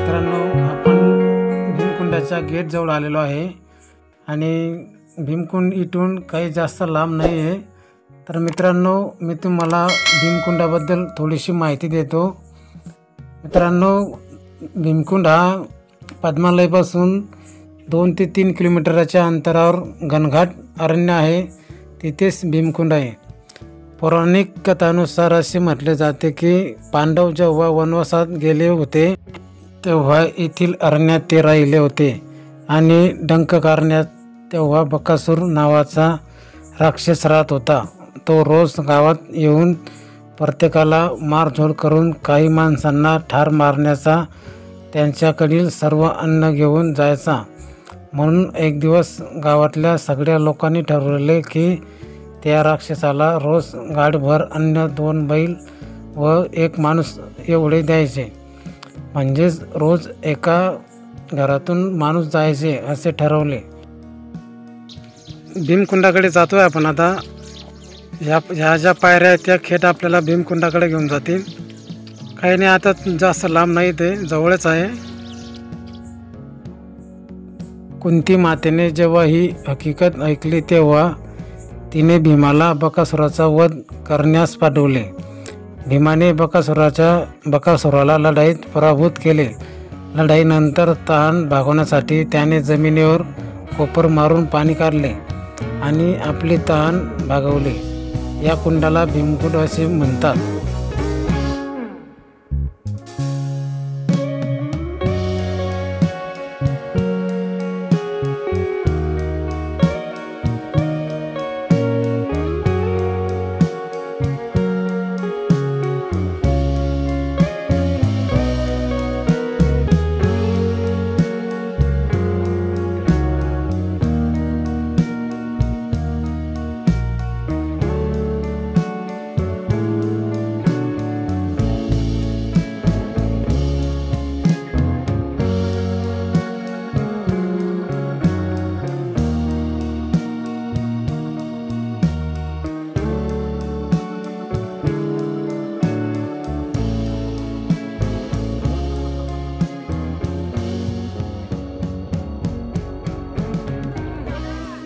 मित्रांनो, आपण भीमकुंडाच्या गेट जवळ आलेलो आहे आणि भीमकुंड इथून काही जास्त लांब नाही आहे। तर मित्रांनो, मी तुम्हाला भीमकुंडाबद्दल थोडीशी माहिती देतो। मित्रांनो, भीमकुंड हा पद्मालयपासून 2 ते 3 किलोमीटरच्या अंतरावर घनघाट अरण्य आहे, तिथेच भीमकुंड आहे। पौराणिक कथानुसार असे म्हटले जाते की पांडव जेव्हा वनवासात गेले होते तेव्हा येथील अरण्यात ते राहिले होते आणि डंक करण्यात तेव्हा बकासूर नावाचा राक्षस राहत होता। तो रोज गावात येऊन प्रत्येकाला मारझोड करून काही माणसांना ठार मारण्याचा, त्यांच्याकडील सर्व अन्न घेऊन जायचा। म्हणून एक दिवस गावातल्या सगळ्या लोकांनी ठरवले की त्या राक्षसाला रोज गाडभर अन्न, 2 बैल व 1 माणूस एवढे द्यायचे, म्हणजेच रोज एका घरातून माणूस जायचे असे ठरवले। भीमकुंडाकडे जातोय आपण आता। ह्या ज्या पायऱ्या आहेत त्या खेट आपल्याला भीमकुंडाकडे घेऊन जातील। काही नाही, आता जास्त लांब नाही, ते जवळच आहे। कुंती मातेने जेव्हा ही हकीकत ऐकली तेव्हा तिने भीमाला बकासुराचा वध करण्यास पाठवले। भीमाने बकासुराला लढाईत पराभूत केले। लढाईनंतर तहान भागवण्यासाठी त्याने जमिनीवर कोपर मारून पाणी काढले आणि आपली तहान भागवली। या कुंडाला भीमकुंड असे म्हणतात।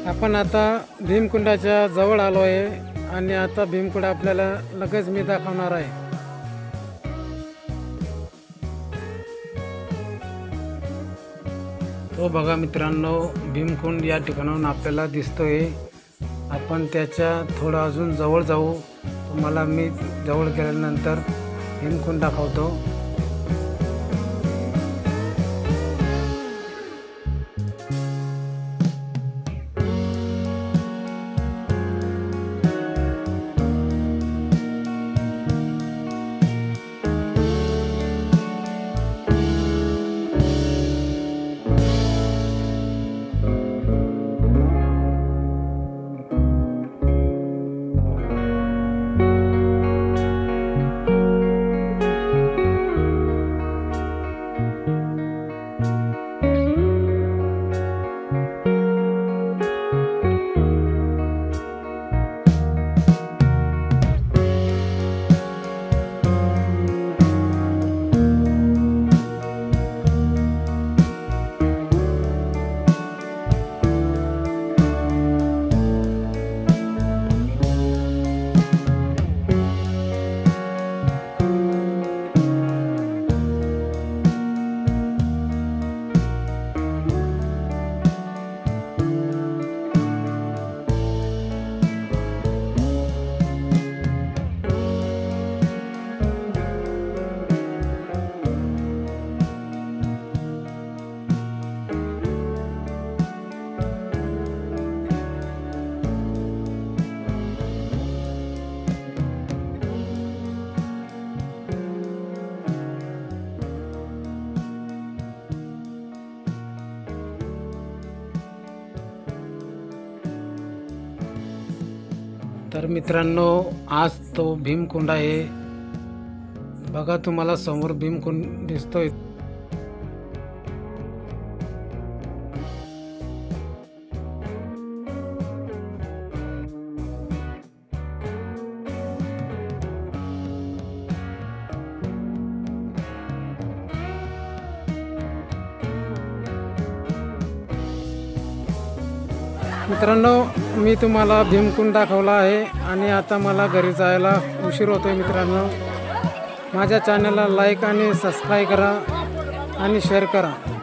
आपण आता भीमकुंडाच्या जवळ आलो आहे आणि आता भीमकुंड आपल्याला लगेच मी दाखवणार आहे। तो बघा मित्रांनो, भीमकुंड या ठिकाणाहून आपल्याला दिसतोय। आपण त्याच्या थोडं अजून जवळ जाऊ। तुम्हाला मी जवळ गेल्यानंतर भीमकुंड दाखवतो। तर मित्रांनो, आज तो भीमकुंड आहे बघा। तुम्हाला समोर भीमकुंड दिसतोय। मित्रांनो, मी तुम्हाला भीमकुंड दाखवला आहे आणि आता मला घरी जायला उशीर होतोय. मित्रांनो, माझ्या चॅनलला लाईक आणि सबस्क्राईब करा आणि शेअर करा.